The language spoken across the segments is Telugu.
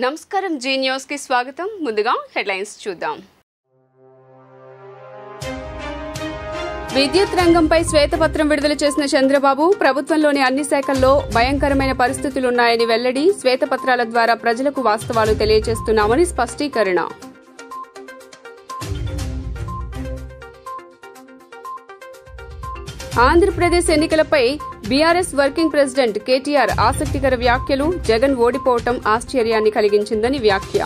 నమస్కారం జీ న్యూస్ కి స్వాగతం. ముందుగా హెడ్లైన్స్ చూద్దాం. విద్యుత్ రంగంపై శ్వేతపత్రం విడుదల చేసిన చంద్రబాబు ప్రభుత్వంలోని అన్ని శాఖల్లో భయంకరమైన పరిస్థితులున్నాయని వెల్లడి. శ్వేతపత్రాల ద్వారా ప్రజలకు వాస్తవాలు తెలియజేస్తున్నామని స్పష్టీకరణ. ఆంధ్రప్రదేశ్ ఎన్నికలపై బీఆర్ఎస్ వర్కింగ్ ప్రెసిడెంట్ కేటీఆర్ ఆసక్తికర వ్యాఖ్యలు. జగన్ ఓడిపోవటం ఆశ్చర్యాన్ని కలిగించిందని వ్యాఖ్య.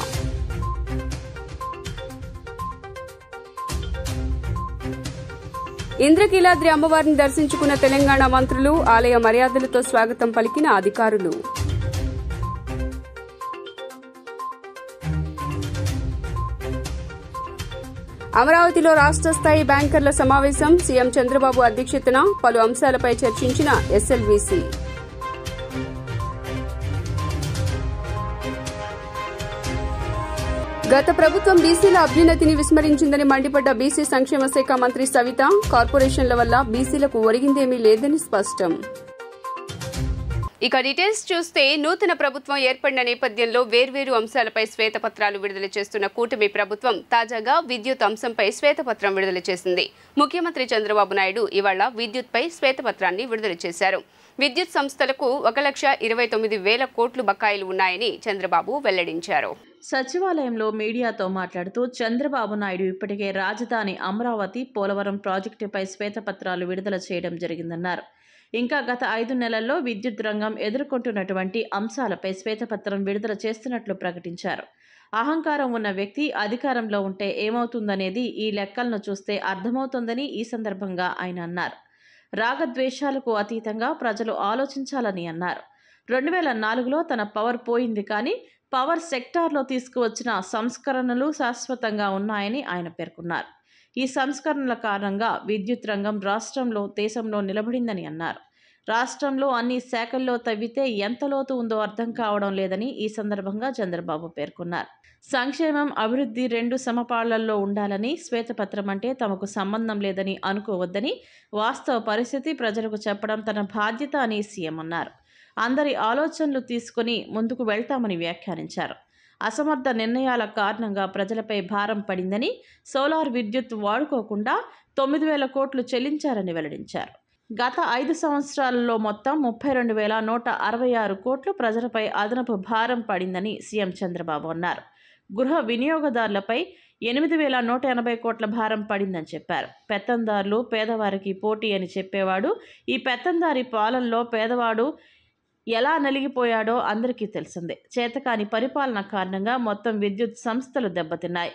ఇంద్రకీలాద్రి అమ్మవారిని దర్శించుకున్న తెలంగాణ మంత్రులు. ఆలయ మర్యాదలతో స్వాగతం పలికిన అధికారులు. అమరావతిలో రాష్ట్ర స్థాయి బ్యాంకర్ల సమావేశం. సీఎం చంద్రబాబు అధ్యక్షతన పలు అంశాలపై చర్చించిన ఎస్ఎల్వీసీ. గత ప్రభుత్వం బీసీల అభ్యున్నతిని విస్మరించిందని మండిపడ్డ బీసీ సంక్షేమ శాఖ మంత్రి సవిత. కార్పొరేషన్ల వల్ల బీసీలకు ఒరిగిందేమీ లేదని స్పష్టం. ఇక డీటెయిల్స్ చూస్తే నూతన ప్రభుత్వం ఏర్పడిన నేపథ్యంలో వేర్వేరు అంశాలపై శ్వేతపత్రాలు విడుదల చేస్తున్న కూటమి ప్రభుత్వం తాజాగా విద్యుత్ అంశంపై శ్వేతపత్రం విడుదల చేసింది. ముఖ్యమంత్రి చంద్రబాబు నాయుడు ఇవాళ విద్యుత్పై శ్వేతపత్రాన్ని విడుదల చేశారు. విద్యుత్ సంస్థలకు 1,29,000 కోట్లు బకాయిలు ఉన్నాయని చంద్రబాబు వెల్లడించారు. సచివాలయంలో మీడియాతో మాట్లాడుతూ చంద్రబాబు నాయుడు ఇప్పటికే రాజధాని అమరావతి, పోలవరం ప్రాజెక్టుపై శ్వేతపత్రాలు విడుదల చేయడం జరిగిందన్నారు. ఇంకా గత 5 నెలల్లో విద్యుత్ రంగం ఎదుర్కొంటున్నటువంటి అంశాలపై శ్వేతపత్రం విడుదల చేస్తున్నట్లు ప్రకటించారు. అహంకారం ఉన్న వ్యక్తి అధికారంలో ఉంటే ఏమవుతుందనేది ఈ లెక్కలను చూస్తే అర్థమవుతోందని ఈ సందర్భంగా ఆయన అన్నారు. రాగద్వేషాలకు అతీతంగా ప్రజలు ఆలోచించాలని అన్నారు. 2004లో తన పవర్ పోయింది, కానీ పవర్ సెక్టార్లో తీసుకువచ్చిన సంస్కరణలు శాశ్వతంగా ఉన్నాయని ఆయన పేర్కొన్నారు. ఈ సంస్కరణల కారణంగా విద్యుత్ రంగం రాష్ట్రంలో, దేశంలో నిలబడిందని అన్నారు. రాష్ట్రంలో అన్ని శాఖల్లో తవ్వితే ఎంత లోతు ఉందో అర్థం కావడం లేదని ఈ సందర్భంగా చంద్రబాబు పేర్కొన్నారు. సంక్షేమం, అభివృద్ధి 2 సమపాళ్లలో ఉండాలని, శ్వేతపత్రం అంటే తమకు సంబంధం లేదని అనుకోవద్దని, వాస్తవ పరిస్థితి ప్రజలకు చెప్పడం తన బాధ్యత అని సీఎం అన్నారు. అందరి ఆలోచనలు తీసుకుని ముందుకు వెళ్తామని వ్యాఖ్యానించారు. అసమర్థ నిర్ణయాల కారణంగా ప్రజలపై భారం పడిందని, సోలార్ విద్యుత్ వాడుకోకుండా 9,000 కోట్లు చెల్లించారని వెల్లడించారు. గత 5 సంవత్సరాలలో మొత్తం 32,166 కోట్లు ప్రజలపై అదనపు భారం పడిందని సీఎం చంద్రబాబు అన్నారు. గృహ వినియోగదారులపై 8,180 కోట్ల భారం పడిందని చెప్పారు. పెత్తందారులు పేదవారికి పోటీ అని చెప్పేవాడు. ఈ పెత్తందారి పాలనలో పేదవాడు ఎలా నలిగిపోయాడో అందరికీ తెలిసిందే. చేతకాని పరిపాలన కారణంగా మొత్తం విద్యుత్ సంస్థలు దెబ్బతిన్నాయి.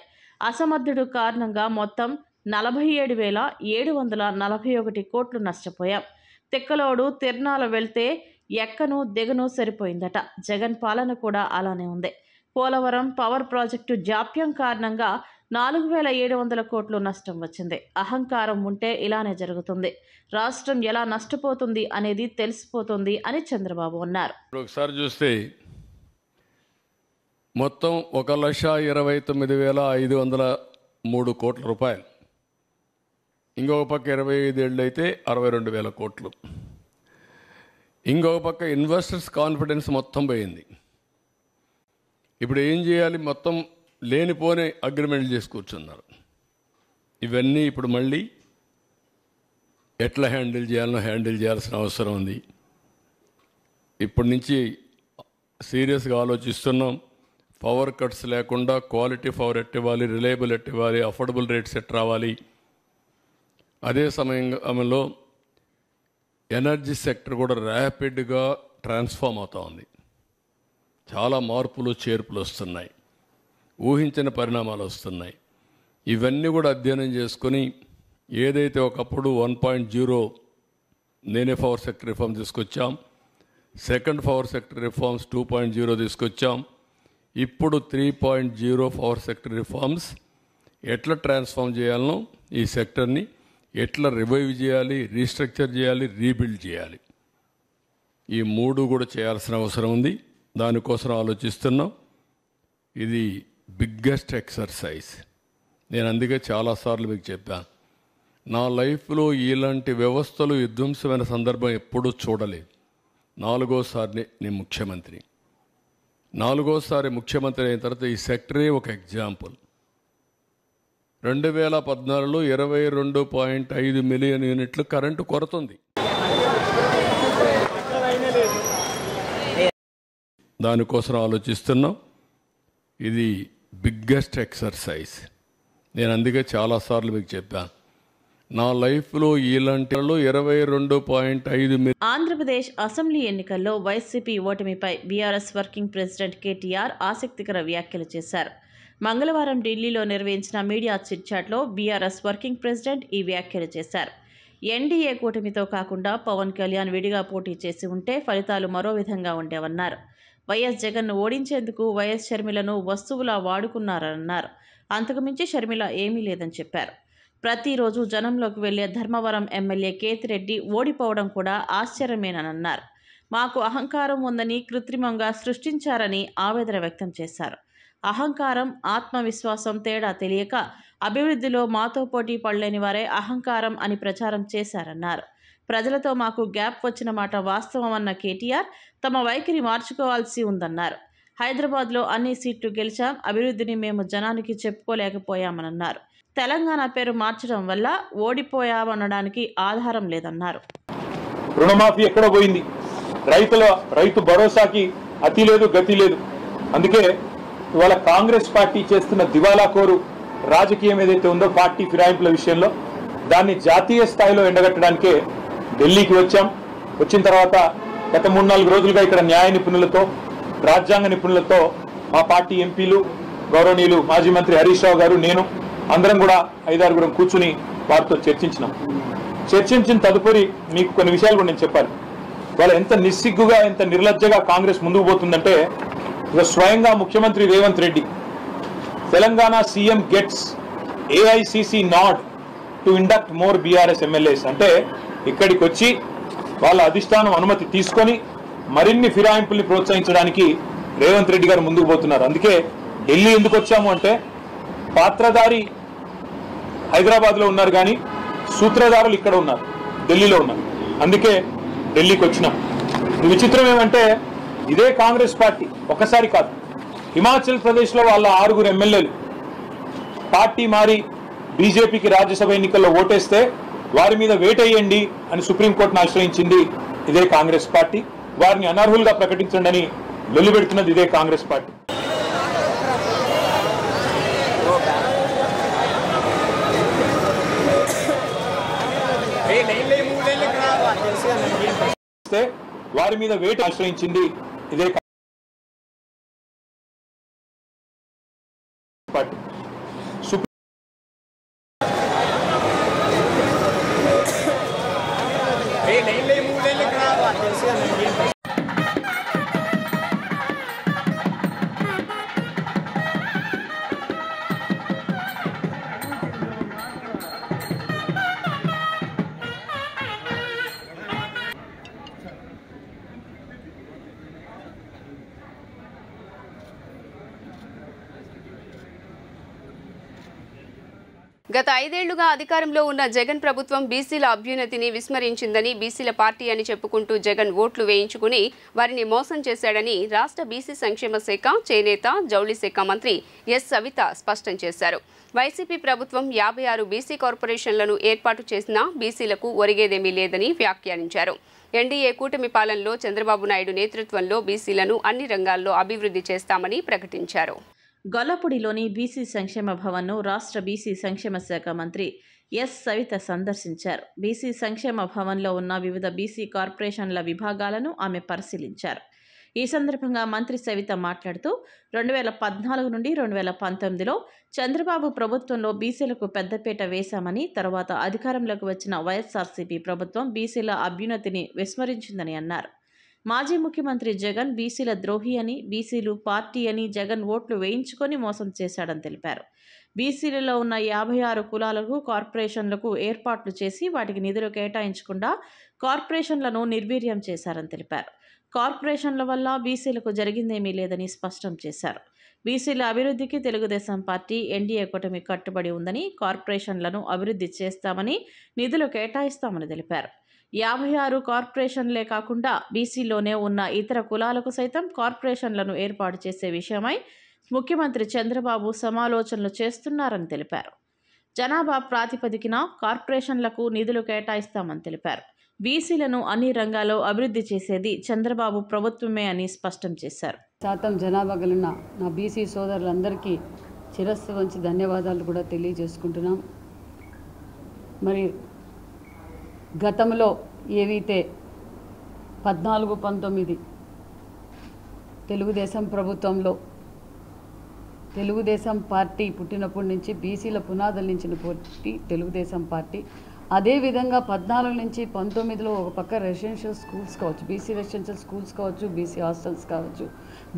అసమర్థుడు కారణంగా మొత్తం 47,741 కోట్లు నష్టపోయాం. తిక్కలోడు తిర్నాల వెళ్తే ఎక్కను దిగను సరిపోయిందట. జగన్ పాలన కూడా అలానే ఉంది. పోలవరం పవర్ ప్రాజెక్టు జాప్యం కారణంగా 4,700 కోట్లు నష్టం వచ్చింది. అహంకారం ఉంటే ఇలానే జరుగుతుంది. రాష్ట్రం ఎలా నష్టపోతుంది అనేది తెలిసిపోతుంది అని చంద్రబాబు అన్నారు. ఒకసారి చూస్తే మొత్తం 1,29,503 కోట్ల రూపాయలు. ఇంకొక పక్క 25 ఏళ్ళు అయితే 62,000 కోట్లు. ఇంకొక పక్క ఇన్వెస్టర్స్ కాన్ఫిడెన్స్ మొత్తం పోయింది. ఇప్పుడు ఏం చేయాలి? మొత్తం లేనిపోని అగ్రిమెంట్లు చేసి కూర్చున్నారు. ఇవన్నీ ఇప్పుడు మళ్ళీ ఎట్లా హ్యాండిల్ చేయాల్సిన అవసరం ఉంది. ఇప్పటి నుంచి సీరియస్గా ఆలోచిస్తున్నాం. పవర్ కట్స్ లేకుండా క్వాలిటీ పవర్ ఎట్టివ్వాలి, రిలయబుల్ ఎట్టివ్వాలి, అఫోర్డబుల్ రేట్స్ ఎట్ రావాలి. అదే సమయంలో ఎనర్జీ సెక్టర్ కూడా ర్యాపిడ్గా ట్రాన్స్ఫార్మ్ అవుతూ ఉంది. చాలా మార్పులు చేర్పులు వస్తున్నాయి, ఊహించిన పరిణామాలు వస్తున్నాయి. ఇవన్నీ కూడా అధ్యయనం చేసుకొని ఏదైతే ఒకప్పుడు 1.0 నేనే పవర్ సెక్టర్ రిఫార్మ్ తీసుకొచ్చాం, సెకండ్ పవర్ సెక్టర్ రిఫార్మ్స్ 2.0 తీసుకొచ్చాం, ఇప్పుడు 3.0 పవర్ సెక్టర్ రిఫార్మ్స్ ఎట్లా ట్రాన్స్ఫార్మ్ చేయాలనో, ఈ సెక్టర్ని ఎట్లా రివైవ్ చేయాలి, రీస్ట్రక్చర్ చేయాలి, రీబిల్డ్ చేయాలి. ఈ 3 కూడా చేయాల్సిన అవసరం ఉంది. దానికోసం ఆలోచిస్తున్నాం. ఇది బిగ్గెస్ట్ ఎక్సర్సైజ్. నేను అందుకే చాలాసార్లు మీకు చెప్పాను, నా లైఫ్లో ఇలాంటి వ్యవస్థలు విధ్వంసమైన సందర్భం ఎప్పుడూ చూడలేదు. 4వ సారి నేను ముఖ్యమంత్రి. 4వ సారి ముఖ్యమంత్రి అయిన తర్వాత ఈ సెక్టరే ఒక ఎగ్జాంపుల్. 2014లో 22.5 మిలియన్ యూనిట్లు కరెంటు కొరత ఉంది. దానికోసం ఆలోచిస్తున్నాం. ఇది బిగ్గెస్ట్ ఎక్సర్సైజ్. నేను అందుకే చాలాసార్లు మీకు చెప్పాను, నా లైఫ్లో ఇలాంటి 22.5 మిలియన్. ఆంధ్రప్రదేశ్ అసెంబ్లీ ఎన్నికల్లో YCP ఓటమిపై BRS working president KTR ఆసక్తికర వ్యాఖ్యలు చేశారు. మంగళవారం ఢిల్లీలో నిర్వహించిన మీడియా చిట్చాట్లో బీఆర్ఎస్ వర్కింగ్ ప్రెసిడెంట్ ఈ వ్యాఖ్యలు చేశారు. ఎన్డీఏ కూటమితో కాకుండా పవన్ కళ్యాణ్ విడిగా పోటీ చేసి ఉంటే ఫలితాలు మరో విధంగా ఉండేవన్నారు. వైఎస్ జగన్ను ఓడించేందుకు వైఎస్ షర్మిలను వస్తువులా వాడుకున్నారన్నారు. అంతకుమించి షర్మిల ఏమీ లేదని చెప్పారు. ప్రతిరోజు జనంలోకి వెళ్లే ధర్మవరం ఎమ్మెల్యే కేతిరెడ్డి ఓడిపోవడం కూడా ఆశ్చర్యమేనన్నారు. మాకు అహంకారం ఉందని కృత్రిమంగా సృష్టించారని ఆవేదన వ్యక్తం చేశారు. అహంకారం, ఆత్మవిశ్వాసం తేడా తెలియక అభివృద్ధిలో మాతో పోటీ పడలేని వారే అహంకారం అని ప్రచారం చేశారన్నారు. ప్రజలతో మాకు గ్యాప్ వచ్చిన మాట వాస్తవమన్న కేటీఆర్ తమ వైఖరి మార్చుకోవాల్సి ఉందన్నారు. హైదరాబాద్లో అన్ని సీట్లు గెలిచాం, అభివృద్ధిని మేము జనానికి చెప్పుకోలేకపోయామన్నారు. తెలంగాణ పేరు మార్చడం వల్ల ఓడిపోయామనడానికి ఆధారం లేదన్నారు. రుణమాఫీ ఎక్కడో పోయింది, రైతు భరోసాకి అతి లేదు గతి లేదు. అందుకే ఇవాళ కాంగ్రెస్ పార్టీ చేస్తున్న దివాలాకోరు రాజకీయం ఏదైతే ఉందో పార్టీ ఫిరాయింపుల విషయంలో దాన్ని జాతీయ స్థాయిలో ఎండగట్టడానికే ఢిల్లీకి వచ్చాం. వచ్చిన తర్వాత గత 3-4 రోజులుగా ఇక్కడ న్యాయ నిపుణులతో, రాజ్యాంగ నిపుణులతో మా పార్టీ ఎంపీలు, గౌరవనీయులు మాజీ మంత్రి హరీష్ రావు గారు, నేను అందరం కూడా 5-6 కూర్చుని వారితో చర్చించినాం. చర్చించిన తదుపరి మీకు కొన్ని విషయాలు కూడా నేను చెప్పాలి. వాళ్ళ ఎంత నిస్సిగ్గుగా, ఎంత నిర్లజ్జగా కాంగ్రెస్ ముందుకు పోతుందంటే, ఇక స్వయంగా ముఖ్యమంత్రి Revanth Reddy Telangana CM gets AICC nod to induct more BRS MLAs అంటే ఇక్కడికి వచ్చి వాళ్ళ అధిష్టానం అనుమతి తీసుకొని మరిన్ని ఫిరాయింపుల్ని ప్రోత్సహించడానికి రేవంత్ రెడ్డి గారు ముందుకు పోతున్నారు. అందుకే ఢిల్లీ ఎందుకు వచ్చాము అంటే, పాత్రధారి హైదరాబాద్లో ఉన్నారు కానీ సూత్రధారులు ఇక్కడ ఉన్నారు, ఢిల్లీలో ఉన్నారు. అందుకే ఢిల్లీకి వచ్చినాం. విచిత్రం ఏమంటే, ఇదే కాంగ్రెస్ పార్టీ ఒకసారి కాదు, హిమాచల్ ప్రదేశ్లో వాళ్ళ 6 ఎమ్మెల్యేలు పార్టీ మారి బీజేపీకి రాజ్యసభ ఎన్నికల్లో ఓటేస్తే వారి మీద వేటేయండి అని సుప్రీంకోర్టును ఆశ్రయించింది ఇదే కాంగ్రెస్ పార్టీ. వారిని అనర్హులుగా ప్రకటించండి అని వెల్లుబెడుతున్నది ఇదే కాంగ్రెస్ పార్టీ. వారి మీద వేట ఆశ్రయించింది ఇదే పార్టీ. గత 5 ఏళ్లుగా అధికారంలో ఉన్న జగన్ ప్రభుత్వం బీసీల అభ్యున్నతిని విస్మరించిందని, బీసీల పార్టీ అని చెప్పుకుంటూ జగన్ ఓట్లు వేయించుకుని వారిని మోసం చేశాడని రాష్ట్ర బీసీ సంక్షేమ శాఖ, చేనేత, జౌళి శాఖ మంత్రి ఎస్ సవిత స్పష్టం చేశారు. వైసీపీ ప్రభుత్వం 56 బీసీ కార్పొరేషన్లను ఏర్పాటు చేసినా బీసీలకు ఒరిగేదేమీ లేదని వ్యాఖ్యానించారు. ఎన్డీఏ కూటమి పాలనలో చంద్రబాబు నాయుడు నేతృత్వంలో బీసీలను అన్ని రంగాల్లో అభివృద్ధి చేస్తామని ప్రకటించారు. గొల్లపూడిలోని బీసీ సంక్షేమ భవన్ను రాష్ట్ర బీసీ సంక్షేమ శాఖ మంత్రి ఎస్ సవిత సందర్శించారు. బీసీ సంక్షేమ భవన్లో ఉన్న వివిధ బీసీ కార్పొరేషన్ల విభాగాలను ఆమె పరిశీలించారు. ఈ సందర్భంగా మంత్రి సవిత మాట్లాడుతూ 2014 నుండి 2019లో చంద్రబాబు ప్రభుత్వంలో బీసీలకు పెద్దపీట వేశామని, తర్వాత అధికారంలోకి వచ్చిన వైఎస్ఆర్సీపీ ప్రభుత్వం బీసీల అభ్యున్నతిని విస్మరించిందని అన్నారు. మాజీ ముఖ్యమంత్రి జగన్ బీసీల ద్రోహి అని, బీసీలు పార్టీ అని జగన్ ఓట్లు వేయించుకొని మోసం చేశాడని తెలిపారు. బీసీలలో ఉన్న 56 కులాలకు కార్పొరేషన్లకు ఏర్పాట్లు చేసి వాటికి నిధులు కేటాయించకుండా కార్పొరేషన్లను నిర్వీర్యం చేశారని తెలిపారు. కార్పొరేషన్ల వల్ల బీసీలకు జరిగిందేమీ లేదని స్పష్టం చేశారు. బీసీల అభివృద్ధికి తెలుగుదేశం పార్టీ, ఎన్డీఏ కూటమి కట్టుబడి ఉందని, కార్పొరేషన్లను అభివృద్ధి చేస్తామని, నిధులు కేటాయిస్తామని తెలిపారు. 56 కార్పొరేషన్లే కాకుండా బీసీలోనే ఉన్న ఇతర కులాలకు సైతం కార్పొరేషన్లను ఏర్పాటు చేసే విషయమై ముఖ్యమంత్రి చంద్రబాబు సమాలోచనలు చేస్తున్నారని తెలిపారు. జనాభా ప్రాతిపదికన కార్పొరేషన్లకు నిధులు కేటాయిస్తామని తెలిపారు. బీసీలను అన్ని రంగాల్లో అభివృద్ధి చేసేది చంద్రబాబు ప్రభుత్వమే అని స్పష్టం చేశారు. శాతం జనాభా కలిగిన నా బీసీ సోదరులందరికీ శిరస్సు వంచి ధన్యవాదాలు కూడా తెలియజేసుకుంటున్నాం. మరి గతంలో ఏవైతే 14-19 తెలుగుదేశం ప్రభుత్వంలో తెలుగుదేశం పార్టీ పుట్టినప్పటి నుంచి బీసీల పునాదుల నుంచి పార్టీ తెలుగుదేశం పార్టీ, అదేవిధంగా 14-19లో ఒక పక్క రెసిడెన్షియల్ స్కూల్స్ కావచ్చు, బీసీ రెసిడెన్షియల్ స్కూల్స్ కావచ్చు, బీసీ హాస్టల్స్ కావచ్చు,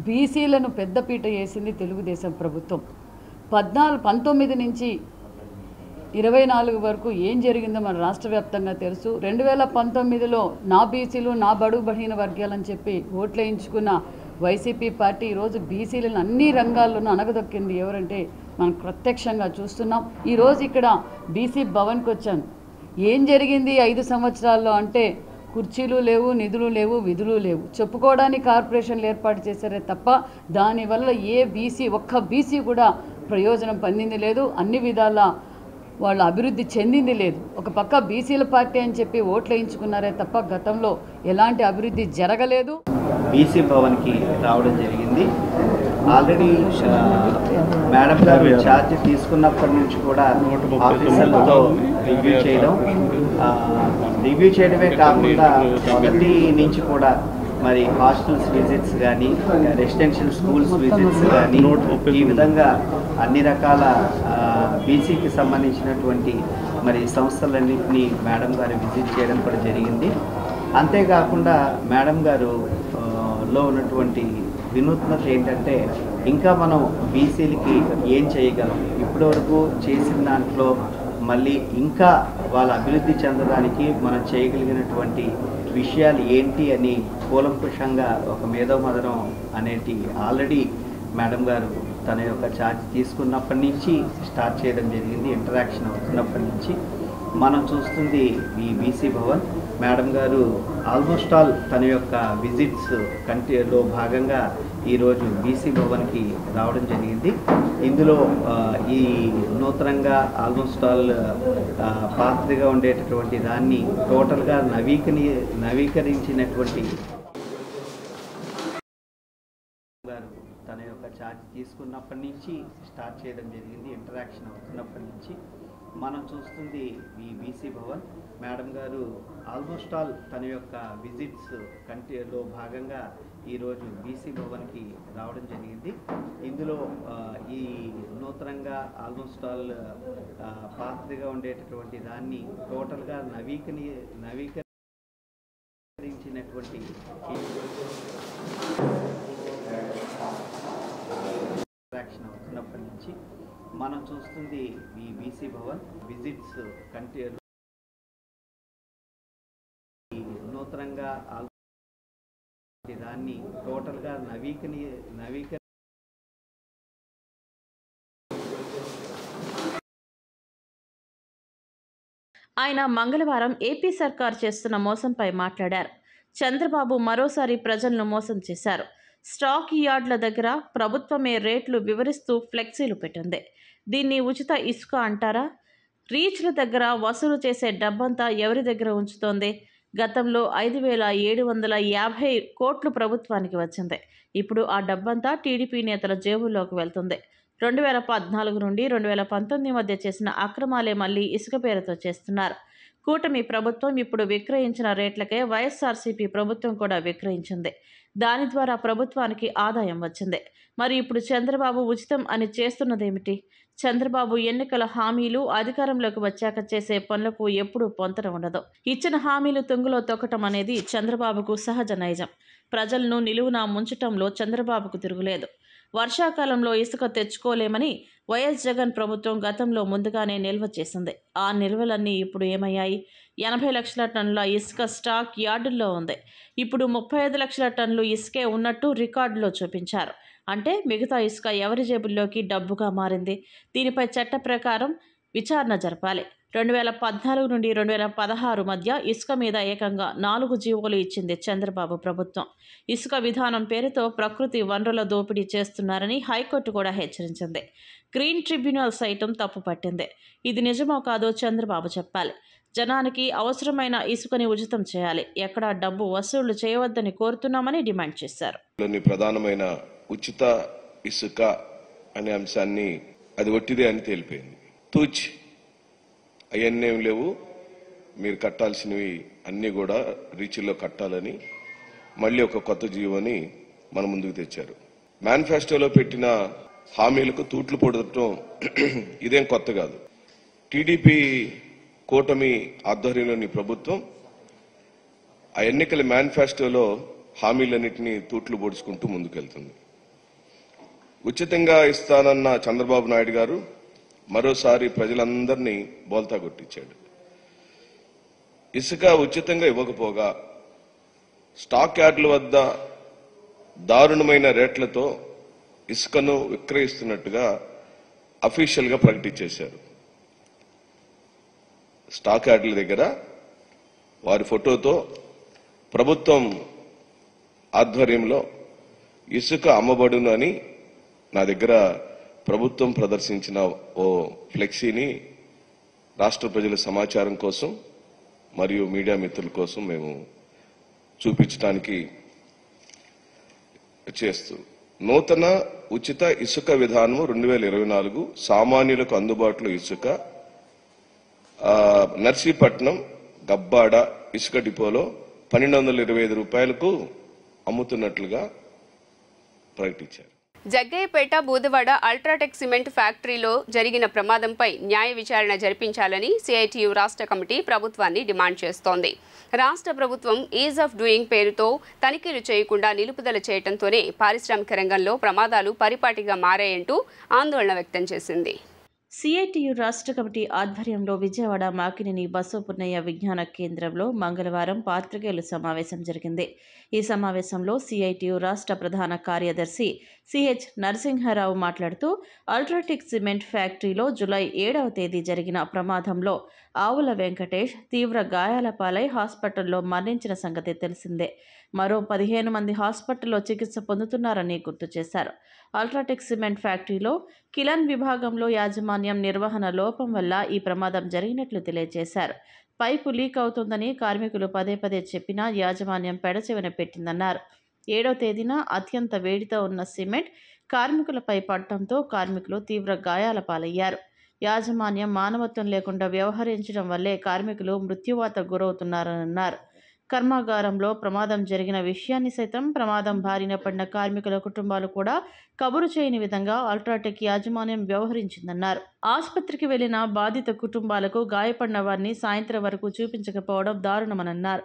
బీసీలను పెద్దపీట వేసింది తెలుగుదేశం ప్రభుత్వం. 19 నుంచి 24 వరకు ఏం జరిగిందో మన రాష్ట్ర వ్యాప్తంగా తెలుసు. 2019లో నా బీసీలు నా బడుగు బలహీన వర్గాలని చెప్పి ఓట్లేయించుకున్న వైసీపీ పార్టీ ఈరోజు బీసీలను అన్ని రంగాల్లోనూ అణగదొక్కింది ఎవరంటే మనం ప్రత్యక్షంగా చూస్తున్నాం. ఈరోజు ఇక్కడ బీసీ భవన్కి వచ్చాను. ఏం జరిగింది 5 సంవత్సరాల్లో అంటే కుర్చీలు లేవు, నిధులు లేవు, విధులు లేవు. చెప్పుకోవడానికి కార్పొరేషన్లు ఏర్పాటు చేశారే తప్ప దానివల్ల ఒక్క బీసీ కూడా ప్రయోజనం పొందింది లేదు, అన్ని విధాల వాళ్ళు అభివృద్ధి చెందింది లేదు. ఒక పక్క బీసీల పార్టీ అని చెప్పి ఓట్లు వేయించుకున్నారే తప్ప గతంలో ఎలాంటి అభివృద్ధి జరగలేదు. బీసీ భవన్కి రావడం జరిగింది. ఆల్రెడీ మేడం గారు ఛార్జ్ తీసుకున్నప్పటి నుంచి కూడా ఆఫీసర్లతో రివ్యూ చేయడమే కాకుండా మొదటి నుంచి కూడా మరి హాస్టల్స్ విజిట్స్ కానీ రెసిడెన్షియల్ స్కూల్స్ విజిట్స్ కానీ ఈ విధంగా అన్ని రకాల బీసీకి సంబంధించినటువంటి మరి సంస్థలన్నింటినీ మేడం గారు విజిట్ చేయడం కూడా జరిగింది. అంతేకాకుండా మేడం గారు లో ఉన్నటువంటి వినూత్నత ఏంటంటే ఇంకా మనం బీసీలకి ఏం చేయగలం, ఇప్పటివరకు చేసిన దాంట్లో మళ్ళీ ఇంకా వాళ్ళ అభివృద్ధి చెందడానికి మనం చేయగలిగినటువంటి విషయాలు ఏంటి అని కూలంకుషంగా ఒక మేధోమథనం అనేటి ఆల్రెడీ మేడం గారు తన యొక్క ఛార్జ్ తీసుకున్నప్పటి నుంచి స్టార్ట్ చేయడం జరిగింది. ఇంటరాక్షన్ అవుతున్నప్పటి నుంచి మనం చూస్తుంది ఈ బీసీ భవన్. మేడం గారు ఆల్మోస్ట్ ఆల్ తన యొక్క విజిట్స్ కంటిలో భాగంగా ఈరోజు బీసీ భవన్కి రావడం జరిగింది. ఇందులో ఈ నూతనంగా ఆల్మోస్ట్ ఆల్ పాతగా ఉండేటటువంటి దాన్ని టోటల్గా నవీకరించినటువంటి గారు తన యొక్క ఛార్జ్ తీసుకున్నప్పటి నుంచి స్టార్ట్ చేయడం జరిగింది. ఇంటరాక్షన్ అవుతున్నప్పటి నుంచి మనం చూస్తుంది ఈ బీసీ భవన్. మేడం గారు ఆల్మోస్ట్ ఆల్ తన యొక్క విజిట్స్ కంటిలో భాగంగా ఈరోజు బీసీ భవన్కి రావడం జరిగింది. ఇందులో ఈ నూతనంగా ఆల్మోస్ట్ ఆల్ పాతగా ఉండేటటువంటి దాన్ని టోటల్గా నవీకరించినటువంటి ఇంటరాక్షన్ అవుతున్నప్పటి నుంచి మనం చూస్తుంది ఈ బీసీ భవన్ విజిట్స్ కంటిలో నూతనంగా దాన్ని టోటల్గా ఆయన మంగళవారం ఏపీ సర్కార్ చేస్తున్న మోసంపై మాట్లాడారు. చంద్రబాబు మరోసారి ప్రజలను మోసం చేశారు. స్టాక్ యార్డ్ల దగ్గర ప్రభుత్వమే రేట్లు వివరిస్తూ ఫ్లెక్సీలు పెట్టింది. దీన్ని ఉచిత ఇసుక అంటారా? రీచ్ల దగ్గర వసూలు చేసే డబ్బంతా ఎవరి దగ్గర ఉంచుతోంది? గతంలో 5,750 కోట్లు ప్రభుత్వానికి వచ్చింది. ఇప్పుడు ఆ డబ్బంతా టీడీపీ నేతల జేబుల్లోకి వెళ్తుంది. 2014 నుండి 2019 మధ్య చేసిన అక్రమాలే మళ్లీ ఇసుక పేరుతో చేస్తున్నారు. కూటమి ప్రభుత్వం ఇప్పుడు విక్రయించిన రేట్లకే వైఎస్ఆర్సీపీ ప్రభుత్వం కూడా విక్రయించింది. దాని ద్వారా ప్రభుత్వానికి ఆదాయం వచ్చింది. మరి ఇప్పుడు చంద్రబాబు ఉచితం అని చేస్తున్నదేమిటి? చంద్రబాబు ఎన్నికల హామీలు అధికారంలోకి వచ్చాక చేసే పనులకు ఎప్పుడూ పొంతన ఉండదు. ఇచ్చిన హామీలు తుంగలో తొక్కటం అనేది చంద్రబాబుకు సహజ నైజం. ప్రజలను నిలువున ముంచటంలో చంద్రబాబుకు తిరుగులేదు. వర్షాకాలంలో ఇసుక తెచ్చుకోలేమని వైఎస్ జగన్ ప్రభుత్వం గతంలో ముందుగానే నిల్వ చేసింది. ఆ నిల్వలన్నీ ఇప్పుడు ఏమయ్యాయి? 80 లక్షల టన్నుల ఇసుక స్టాక్ యార్డుల్లో ఉంది. ఇప్పుడు 35 లక్షల టన్నులు ఇసుకే ఉన్నట్టు రికార్డులో చూపించారు. అంటే మిగతా ఇసుక ఎవరి జేబుల్లోకి డబ్బుగా మారింది? దీనిపై చట్ట ప్రకారం విచారణ జరపాలి. 2014 నుండి 2016 మధ్య ఇసుక మీద ఏకంగా 4 జీవోలు ఇచ్చింది చంద్రబాబు ప్రభుత్వం. ఇసుక విధానం పేరుతో ప్రకృతి వనరుల దోపిడీ చేస్తున్నారని హైకోర్టు కూడా హెచ్చరించింది. గ్రీన్ ట్రిబ్యునల్ సైతం తప్పుపట్టింది. ఇది నిజమో కాదో చంద్రబాబు చెప్పాలి. జనానికి అవసరమైన ఇసుకని ఉచితం చేయాలి, ఎక్కడా డబ్బు వసూళ్లు చేయవద్దని కోరుతున్నామని డిమాండ్ చేశారు. ప్రధానమైన ఉచిత ఇసుక అనే అంశాన్ని అది ఒట్టిదే అని తేలిపోయింది. తూచి అవన్నీ ఏం లేవు, మీరు కట్టాల్సినవి అన్నీ కూడా రీచ్లో కట్టాలని మళ్ళీ ఒక కొత్త జీవోని మన ముందుకు తెచ్చారు. మేనిఫెస్టోలో పెట్టిన హామీలకు తూట్లు పొడటం ఇదేం కొత్త కాదు. టీడీపీ కూటమి ఆధ్వర్యంలోని ప్రభుత్వం ఆ ఎన్నికల మేనిఫెస్టోలో హామీలన్నింటినీ తూట్లు పొడుచుకుంటూ ముందుకెళ్తుంది. ఉచితంగా ఇస్తానన్న చంద్రబాబు నాయుడు గారు మరోసారి ప్రజలందరినీ బోల్తా కొట్టించాడు. ఇసుక ఉచితంగా ఇవ్వకపోగా స్టాక్ యార్డుల వద్ద దారుణమైన రేట్లతో ఇసుకను విక్రయిస్తున్నట్టుగా అఫీషియల్గా ప్రకటించేశారు. స్టాక్ యార్డుల దగ్గర వారి ఫోటోతో ప్రభుత్వం ఆధ్వర్యంలో ఇసుక అమ్మబడును అని నా దగ్గర ప్రభుత్వం ప్రదర్శించిన ఓ ఫ్లెక్సీని రాష్ట్ర ప్రజల సమాచారం కోసం మరియు మీడియా మిత్రుల కోసం మేము చూపించడానికి చేస్తూ నూతన ఉచిత ఇసుక విధానం 2024 సామాన్యులకు అందుబాటులో ఇసుక నర్సీపట్నం గబ్బాడ ఇసుక డిపోలో 1225 రూపాయలకు అమ్ముతున్నట్లుగా ప్రకటించారు. జగ్గయ్యపేట బూదవాడ అల్ట్రాటెక్ సిమెంట్ ఫ్యాక్టరీలో జరిగిన ప్రమాదంపై న్యాయ విచారణ జరిపించాలని సిఐటియు రాష్ట్ర కమిటీ ప్రభుత్వాన్ని డిమాండ్ చేస్తోంది. రాష్ట్ర ప్రభుత్వం ఈజ్ ఆఫ్ డూయింగ్ పేరుతో తనిఖీలు చేయకుండా నిలుపుదల చేయడంతోనే పారిశ్రామిక రంగంలో ప్రమాదాలు పరిపాటిగా మారాయంటూ ఆందోళన వ్యక్తం చేసింది. సిఐటియు రాష్ట్ర కమిటీ ఆధ్వర్యంలో విజయవాడ మాకినేని బసవపున్నయ్య విజ్ఞాన కేంద్రంలో మంగళవారం పాత్రికేయుల సమావేశం జరిగింది. ఈ సమావేశంలో సిఐటియు రాష్ట్ర ప్రధాన కార్యదర్శి సిహెచ్ నరసింహారావు మాట్లాడుతూ అల్ట్రాటెక్ సిమెంట్ ఫ్యాక్టరీలో జూలై 7వ తేదీ జరిగిన ప్రమాదంలో ఆవుల వెంకటేష్ తీవ్ర గాయాల పాలై హాస్పిటల్లో మరణించిన సంగతి తెలిసిందే. మరో 15 మంది హాస్పిటల్లో చికిత్స పొందుతున్నారని గుర్తు చేశారు. అల్ట్రాటెక్ సిమెంట్ ఫ్యాక్టరీలో కిలన్ విభాగంలో యాజమాన్యం నిర్వహణ లోపం వల్ల ఈ ప్రమాదం జరిగినట్లు తెలియజేశారు. పైపు లీక్ అవుతుందని కార్మికులు పదే పదే చెప్పినా యాజమాన్యం పెడచెవిన పెట్టిందన్నారు. 7వ తేదీన అత్యంత వేడితో ఉన్న సిమెంట్ కార్మికులపై పడటంతో కార్మికులు తీవ్ర గాయాల పాలయ్యారు. యాజమాన్యం మానవత్వం లేకుండా వ్యవహరించడం వల్లే కార్మికులు మృత్యువాత గురవుతున్నారన్నారు. కర్మాగారంలో ప్రమాదం జరిగిన విషయాన్ని సైతం ప్రమాదం బారిన పడిన కార్మికుల కుటుంబాలు కూడా కబురు చేయని విధంగా అల్ట్రాటెక్ యాజమాన్యం వ్యవహరించిందన్నారు. ఆసుపత్రికి వెళ్లిన బాధిత కుటుంబాలకు గాయపడిన వారిని సాయంత్రం వరకు చూపించకపోవడం దారుణమన్నారు.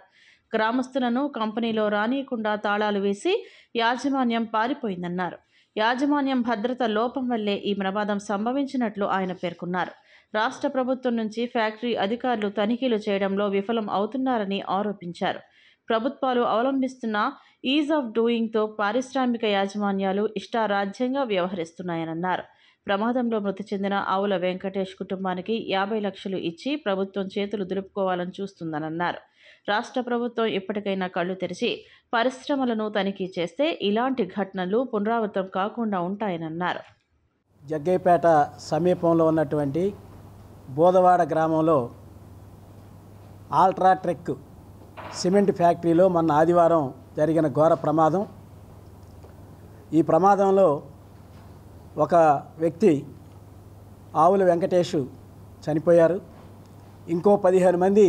గ్రామస్తులను కంపెనీలో రానియకుండా తాళాలు వేసి యాజమాన్యం పారిపోయిందన్నారు. యాజమాన్యం భద్రత లోపం వల్లే ఈ ప్రమాదం సంభవించినట్లు ఆయన పేర్కొన్నారు. రాష్ట్ర ప్రభుత్వం నుంచి ఫ్యాక్టరీ అధికారులు తనిఖీలు చేయడంలో విఫలం అవుతున్నారని ఆరోపించారు. ప్రభుత్వాలు అవలంబిస్తున్న ఈజ్ ఆఫ్ డూయింగ్తో పారిశ్రామిక యాజమాన్యాలు ఇష్టారాజ్యంగా వ్యవహరిస్తున్నాయన్నారు. ప్రమాదంలో మృతి చెందిన ఆవుల వెంకటేష్ కుటుంబానికి 50 లక్షలు ఇచ్చి ప్రభుత్వం చేతులు దులుపుకోవాలని చూస్తుందన్నారు. రాష్ట్ర ప్రభుత్వం ఇప్పటికైనా కళ్లు తెరిచి పరిశ్రమలను తనిఖీ చేస్తే ఇలాంటి ఘటనలు పునరావృతం కాకుండా ఉంటాయన్నారు. జగ్గయ్యపేట సమీపంలో ఉన్నటువంటి బూదవాడ గ్రామంలో అల్ట్రాటెక్ సిమెంట్ ఫ్యాక్టరీలో మొన్న ఆదివారం జరిగిన ఘోర ప్రమాదం. ఈ ప్రమాదంలో ఒక వ్యక్తి ఆవుల వెంకటేష్ చనిపోయారు. ఇంకో 15 మంది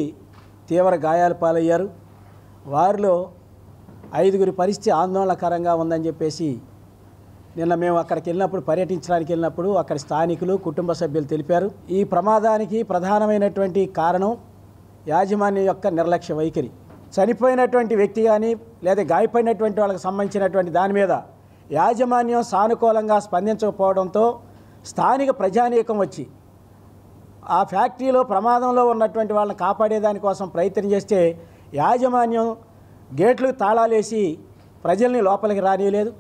తీవ్ర గాయాల పాలయ్యారు. వారిలో 5గురి పరిస్థితి ఆందోళనకరంగా ఉందని చెప్పేసి నిన్న మేము అక్కడికి వెళ్ళినప్పుడు పర్యటించడానికి వెళ్ళినప్పుడు అక్కడి స్థానికులు కుటుంబ సభ్యులు తెలిపారు. ఈ ప్రమాదానికి ప్రధానమైనటువంటి కారణం యాజమాన్యం యొక్క నిర్లక్ష్య వైఖరి. చనిపోయినటువంటి వ్యక్తి కానీ లేదా గాయపడినటువంటి వాళ్ళకి సంబంధించినటువంటి దాని మీద యాజమాన్యం సానుకూలంగా స్పందించకపోవడంతో స్థానిక ప్రజానీకం వచ్చి ఆ ఫ్యాక్టరీలో ప్రమాదంలో ఉన్నటువంటి వాళ్ళని కాపాడేదానికోసం ప్రయత్నం చేస్తే యాజమాన్యం గేట్లు తాళాలేసి ప్రజల్ని లోపలికి రానియలేదు.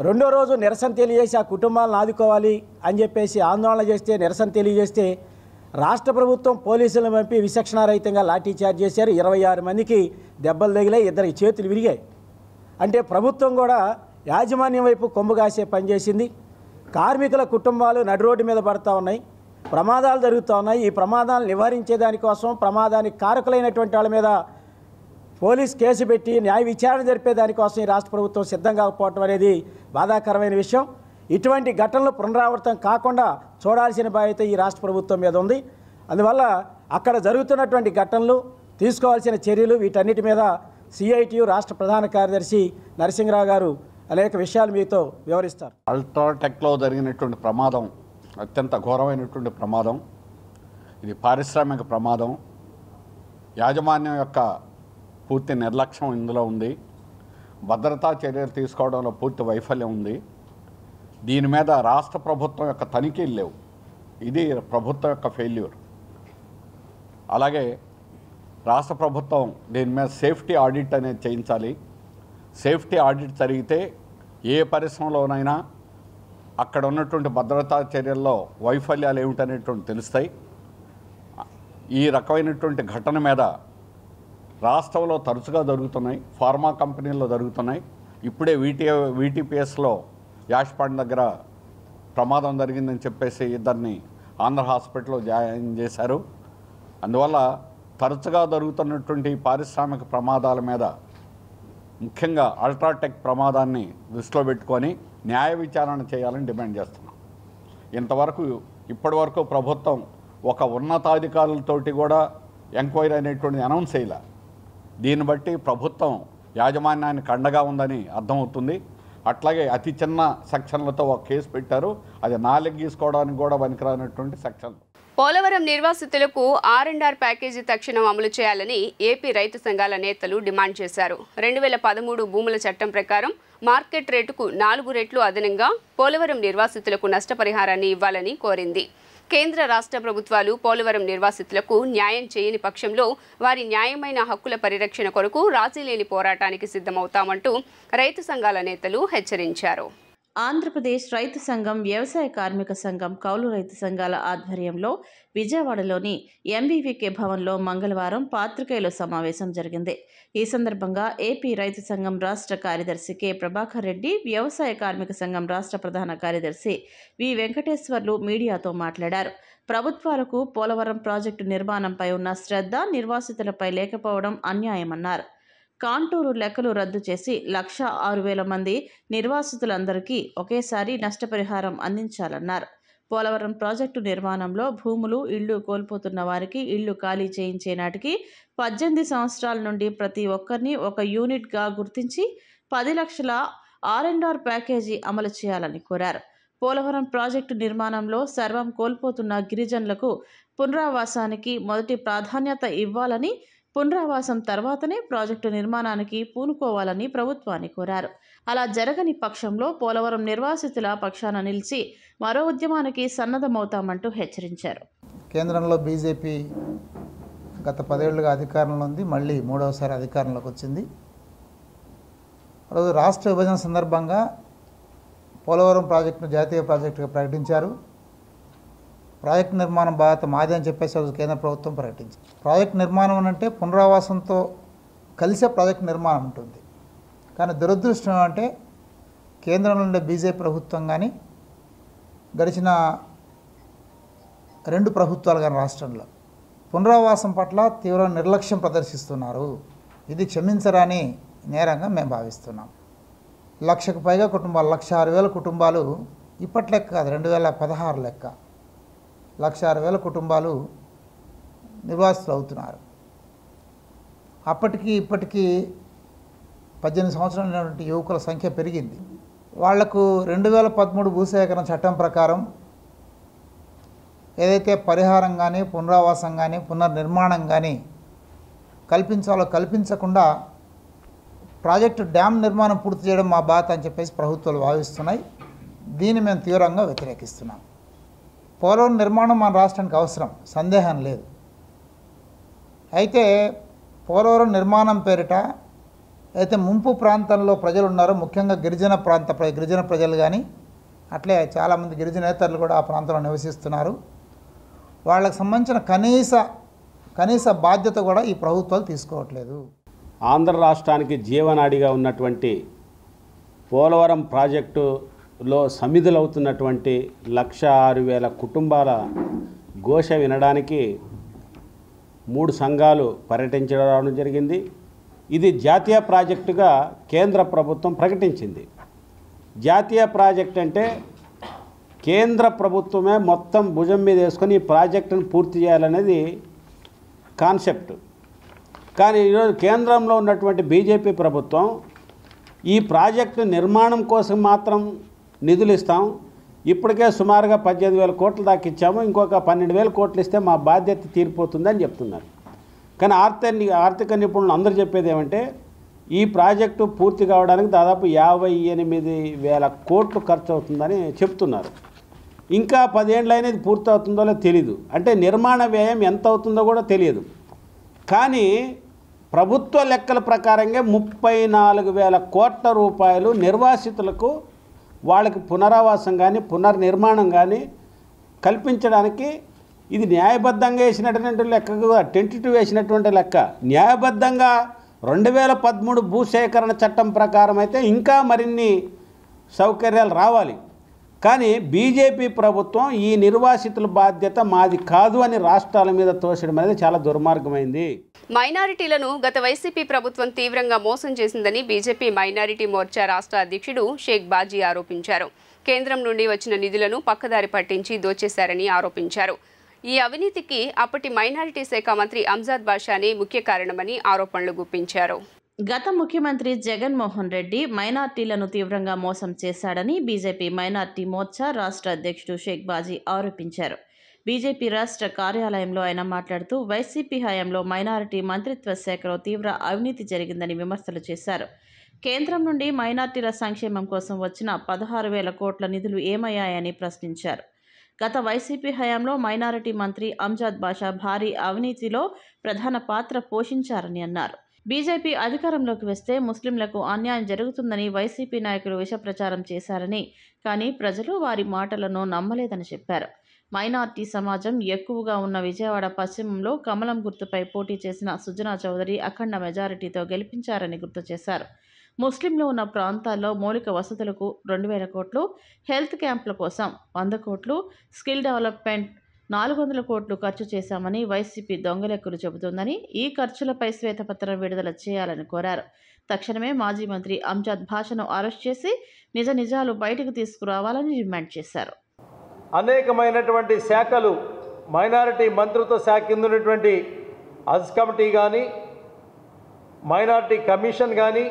రెండో రోజు నిరసన తెలియజేసి ఆ కుటుంబాలను ఆదుకోవాలి అని చెప్పేసి ఆందోళన చేస్తే నిరసన తెలియజేస్తే రాష్ట్ర ప్రభుత్వం పోలీసులను పంపి విచక్షణారహితంగా లాఠీ చార్జ్ చేశారు. 26 మందికి దెబ్బలు తగిలాయి, 2 చేతులు విరిగాయి. అంటే ప్రభుత్వం కూడా యాజమాన్యం వైపు కొమ్ము కాసే పనిచేసింది. కార్మికుల కుటుంబాలు నడి రోడ్డు మీద పడుతూ ఉన్నాయి, ప్రమాదాలు జరుగుతూ ఉన్నాయి. ఈ ప్రమాదాలను నివారించే దానికోసం ప్రమాదానికి కారకులైనటువంటి వాళ్ళ మీద పోలీస్ కేసు పెట్టి న్యాయ విచారణ జరిపే దానికోసం ఈ రాష్ట్ర ప్రభుత్వం సిద్ధంగా పోవటం అనేది బాధాకరమైన విషయం. ఇటువంటి ఘటనలు పునరావృతం కాకుండా చూడాల్సిన బాధ్యత ఈ రాష్ట్ర ప్రభుత్వం మీద ఉంది. అందువల్ల అక్కడ జరుగుతున్నటువంటి ఘటనలు, తీసుకోవాల్సిన చర్యలు, వీటన్నిటి మీద సిఐటియు రాష్ట్ర ప్రధాన కార్యదర్శి నరసింహరావు గారు అనేక విషయాలు మీతో వివరిస్తారు. అల్ట్రాటెక్లో జరిగినటువంటి ప్రమాదం అత్యంత ఘోరమైనటువంటి ప్రమాదం. ఇది పారిశ్రామిక ప్రమాదం. యాజమాన్యం యొక్క పూర్తి నిర్లక్ష్యం ఇందులో ఉంది. భద్రతా చర్యలు తీసుకోవడంలో పూర్తి వైఫల్యం ఉంది. దీని మీద రాష్ట్ర ప్రభుత్వం యొక్క తనిఖీలు లేవు. ఇది ప్రభుత్వం యొక్క ఫెయిల్యూర్. అలాగే రాష్ట్ర ప్రభుత్వం దీని మీద సేఫ్టీ ఆడిట్ అనేది చేయించాలి. సేఫ్టీ ఆడిట్ జరిగితే ఏ పరిశ్రమలోనైనా అక్కడ ఉన్నటువంటి భద్రతా చర్యల్లో వైఫల్యాలు ఏమిటనేటువంటి తెలుస్తాయి. ఈ రకమైనటువంటి ఘటన మీద రాష్ట్రంలో తరచుగా జరుగుతున్నాయి, ఫార్మా కంపెనీల్లో జరుగుతున్నాయి. ఇప్పుడే వీటీపీఎస్లో యాష్పాండ్ దగ్గర ప్రమాదం జరిగిందని చెప్పేసి 2 ఆంధ్ర హాస్పిటల్లో జాయిన్ చేశారు. అందువల్ల తరచుగా జరుగుతున్నటువంటి పారిశ్రామిక ప్రమాదాల మీద, ముఖ్యంగా అల్ట్రాటెక్ ప్రమాదాన్ని దృష్టిలో పెట్టుకొని న్యాయ విచారణ చేయాలని డిమాండ్ చేస్తున్నాం. ఇప్పటివరకు ప్రభుత్వం ఒక ఉన్నతాధికారులతోటి కూడా ఎంక్వైరీ అనేటువంటిది అనౌన్స్ చేయాల. దీన్ని బట్టి ప్రభుత్వం యాజమాన్యానికి అండగా ఉందని అర్థమవుతుంది. అట్లాగే అతి చిన్న సెక్షన్లతో ఒక కేసు పెట్టారు. అది నాలుగు గీసుకోవడానికి కూడా పనికిరానటువంటి సెక్షన్. పోలవరం నిర్వాసితులకు R&R ప్యాకేజీ తక్షణం అమలు చేయాలని ఏపీ రైతు సంఘాల నేతలు డిమాండ్ చేశారు. 2013 భూముల చట్టం ప్రకారం మార్కెట్ రేటుకు 4 రెట్లు అదనంగా పోలవరం నిర్వాసితులకు నష్టపరిహారాన్ని ఇవ్వాలని కోరింది. కేంద్ర రాష్ట్ర ప్రభుత్వాలు పోలవరం నిర్వాసితులకు న్యాయం చేయని పక్షంలో వారి న్యాయమైన హక్కుల పరిరక్షణ కొరకు రాజీలేని పోరాటానికి సిద్ధమవుతామంటూ రైతు సంఘాల నేతలు హెచ్చరించారు. ఆంధ్రప్రదేశ్ రైతు సంఘం, వ్యవసాయ కార్మిక సంఘం, కౌలు రైతు సంఘాల ఆధ్వర్యంలో విజయవాడలోని ఎంబీవీకే భవన్లో మంగళవారం పాత్రికేయుల సమావేశం జరిగింది. ఈ సందర్భంగా ఏపీ రైతు సంఘం రాష్ట్ర కార్యదర్శి కె ప్రభాకర్ రెడ్డి, వ్యవసాయ కార్మిక సంఘం రాష్ట్ర ప్రధాన కార్యదర్శి వి వెంకటేశ్వర్లు మీడియాతో మాట్లాడారు. ప్రభుత్వాలకు పోలవరం ప్రాజెక్టు నిర్మాణంపై ఉన్న శ్రద్ధ నిర్వాసితులపై లేకపోవడం అన్యాయమన్నారు. కాంటూరు లెక్కలు రద్దు చేసి 1,06,000 మంది నిర్వాసితులందరికీ ఒకేసారి నష్టపరిహారం అందించాలన్నారు. పోలవరం ప్రాజెక్టు నిర్మాణంలో భూములు, ఇళ్లు కోల్పోతున్న వారికి ఇళ్లు ఖాళీ చేయించే నాటికి 18 సంవత్సరాల నుండి ప్రతి ఒక్కరిని ఒక యూనిట్గా గుర్తించి 10 లక్షల R&R ప్యాకేజీ అమలు చేయాలని కోరారు. పోలవరం ప్రాజెక్టు నిర్మాణంలో సర్వం కోల్పోతున్న గిరిజనులకు పునరావాసానికి మొదటి ప్రాధాన్యత ఇవ్వాలని, పునరావాసం తర్వాతనే ప్రాజెక్టు నిర్మాణానికి పూనుకోవాలని ప్రభుత్వాన్ని కోరారు. అలా జరగని పక్షంలో పోలవరం నిర్వాసితుల పక్షాన నిలిచి మరో ఉద్యమానికి సన్నద్ధమవుతామంటూ హెచ్చరించారు. కేంద్రంలో బీజేపీ గత 10 ఏళ్లుగా అధికారంలో ఉంది, మళ్ళీ 3వసారి అధికారంలోకి వచ్చింది. రోజు రాష్ట్ర విభజన సందర్భంగా పోలవరం ప్రాజెక్టును జాతీయ ప్రాజెక్టుగా ప్రకటించారు. ప్రాజెక్టు నిర్మాణం బాధ్యత మాది అని చెప్పేసి రోజు కేంద్ర ప్రభుత్వం ప్రకటించింది. ప్రాజెక్టు నిర్మాణం అంటే పునరావాసంతో కలిసే ప్రాజెక్టు నిర్మాణం ఉంటుంది. కానీ దురదృష్టం అంటే కేంద్రంలో ఉండే బీజేపీ ప్రభుత్వం కానీ, గడిచిన 2 ప్రభుత్వాలు కానీ రాష్ట్రంలో పునరావాసం పట్ల తీవ్ర నిర్లక్ష్యం ప్రదర్శిస్తున్నారు. ఇది క్షమించరాని నేరంగా మేము భావిస్తున్నాం. 1,00,000కు పైగా కుటుంబాలు, 1,06,000 కుటుంబాలు ఇప్పటి లెక్క కాదు, 2016 లెక్క 1,06,000 కుటుంబాలు నిర్వాసితులు అవుతున్నారు. అప్పటికి ఇప్పటికీ 18 సంవత్సరాలు ఉన్నటువంటి యువకుల సంఖ్య పెరిగింది. వాళ్లకు 2013 భూసేకరణ చట్టం ప్రకారం ఏదైతే పరిహారం కానీ, పునరావాసం కానీ, పునర్నిర్మాణం కానీ కల్పించాలో కల్పించకుండా ప్రాజెక్టు డ్యామ్ నిర్మాణం పూర్తి చేయడం మా బాధ్యత అని చెప్పేసి ప్రభుత్వాలు భావిస్తున్నాయి. దీన్ని మేము తీవ్రంగా వ్యతిరేకిస్తున్నాం. పోలవరం నిర్మాణం మన రాష్ట్రానికి అవసరం, సందేహం లేదు. అయితే పోలవరం నిర్మాణం పేరిట అయితే ముంపు ప్రాంతంలో ప్రజలు ఉన్నారో, ముఖ్యంగా గిరిజన ప్రజలు కానీ, అట్లే చాలామంది గిరిజనేతరులు కూడా ఆ ప్రాంతంలో నివసిస్తున్నారు. వాళ్ళకి సంబంధించిన కనీస బాధ్యత కూడా ఈ ప్రభుత్వాలు తీసుకోవట్లేదు. ఆంధ్ర రాష్ట్రానికి జీవనాడిగా ఉన్నటువంటి పోలవరం ప్రాజెక్టులో సమిధులవుతున్నటువంటి 1,06,000 కుటుంబాల ఘోష వినడానికి 3 సంఘాలు పర్యటించడం జరిగింది. ఇది జాతీయ ప్రాజెక్టుగా కేంద్ర ప్రభుత్వం ప్రకటించింది. జాతీయ ప్రాజెక్ట్ అంటే కేంద్ర ప్రభుత్వమే మొత్తం భుజం మీద వేసుకొని ఈ ప్రాజెక్టును పూర్తి చేయాలనేది కాన్సెప్ట్. కానీ ఈరోజు కేంద్రంలో ఉన్నటువంటి బీజేపీ ప్రభుత్వం ఈ ప్రాజెక్టు నిర్మాణం కోసం మాత్రం నిధులు ఇస్తాం, ఇప్పటికే సుమారుగా 18,000 కోట్ల దాకా ఇచ్చాము, ఇంకొక 12,000 కోట్లు ఇస్తే మా బాధ్యత తీరిపోతుందని చెప్తున్నారు. కానీ ఆర్థిక నిపుణులు అందరూ చెప్పేది ఏమంటే ఈ ప్రాజెక్టు పూర్తి కావడానికి దాదాపు 58,000 కోట్లు ఖర్చు అవుతుందని చెప్తున్నారు. ఇంకా 10 ఏళ్ళైనా ఇది పూర్తి అవుతుందో లేదో తెలీదు. అంటే నిర్మాణ వ్యయం ఎంత అవుతుందో కూడా తెలియదు. కానీ ప్రభుత్వ లెక్కల ప్రకారంగా 34,000 కోట్ల రూపాయలు నిర్వాసితులకు వాళ్ళకి పునరావాసం కానీ పునర్నిర్మాణం కానీ కల్పించడానికి ఇది న్యాయబద్ధంగా వేసినటువంటి లెక్క, టెంటేటివ్ వేసినటువంటి లెక్క. న్యాయబద్ధంగా 2013 భూసేకరణ చట్టం ప్రకారం అయితే ఇంకా మరిన్ని సౌకర్యాలు రావాలి. కానీ బీజేపీ ప్రభుత్వం ఈ నిర్వాసితుల బాధ్యత మాది కాదు అని రాష్ట్రాల మీద తోసడం అనేది చాలా దుర్మార్గమైంది. మైనారిటీలను గత వైసీపీ ప్రభుత్వం తీవ్రంగా మోసం చేసిందని బీజేపీ మైనారిటీ మోర్చా రాష్ట్ర అధ్యక్షుడు షేక్ బాజీ ఆరోపించారు. కేంద్రం నుండి వచ్చిన నిధులను పక్కదారి పట్టించి దోచేశారని ఆరోపించారు. ఈ అవినీతికి అప్పటి మైనారిటీ శాఖ మంత్రి అంజాద్ బాషానే ముఖ్య కారణమని ఆరోపణలు గుప్పించారు. గత ముఖ్యమంత్రి జగన్మోహన్ రెడ్డి మైనార్టీలను తీవ్రంగా మోసం చేశాడని బీజేపీ మైనార్టీ మోర్చా రాష్ట్ర అధ్యక్షుడు షేక్ బాజీ ఆరోపించారు. బీజేపీ రాష్ట్ర కార్యాలయంలో ఆయన మాట్లాడుతూ వైసీపీ హయాంలో మైనారిటీ మంత్రిత్వ శాఖలో తీవ్ర అవినీతి జరిగిందని విమర్శలు చేశారు. కేంద్రం నుండి మైనార్టీల సంక్షేమం కోసం వచ్చిన 16,000 కోట్ల నిధులు ఏమయ్యాయని ప్రశ్నించారు. గత వైసీపీ హయాంలో మైనారిటీ మంత్రి అంజాద్ బాషా భారీ అవినీతిలో ప్రధాన పాత్ర పోషించారని అన్నారు. బీజేపీ అధికారంలోకి వస్తే ముస్లింలకు అన్యాయం జరుగుతుందని వైసీపీ నాయకులు విష ప్రచారం చేశారని, కానీ ప్రజలు వారి మాటలను నమ్మలేదని చెప్పారు. మైనార్టీ సమాజం ఎక్కువగా ఉన్న విజయవాడ పశ్చిమంలో కమలం గుర్తుపై పోటీ చేసిన సుజనా చౌదరి అఖండ మెజారిటీతో గెలిపించారని గుర్తు చేశారు. ముస్లింలు ఉన్న ప్రాంతాల్లో మౌలిక వసతులకు 2,000 కోట్లు, హెల్త్ క్యాంపుల కోసం 100 కోట్లు, స్కిల్ డెవలప్మెంట్ 400 కోట్లు ఖర్చు చేశామని వైసీపీ దొంగలెక్కులు చెబుతోందని, ఈ ఖర్చులపై శ్వేతపత్రం విడుదల చేయాలని కోరారు. తక్షణమే మాజీ మంత్రి అంజాద్ బాషాను అరెస్ట్ చేసి నిజాలు బయటకు తీసుకురావాలని డిమాండ్ చేశారు. అనేకమైనటువంటి శాఖలు మైనారిటీ మంత్రిత్వ శాఖ కింద ఉన్నటువంటి హజ్ కమిటీ కానీ, మైనారిటీ కమిషన్ కానీ,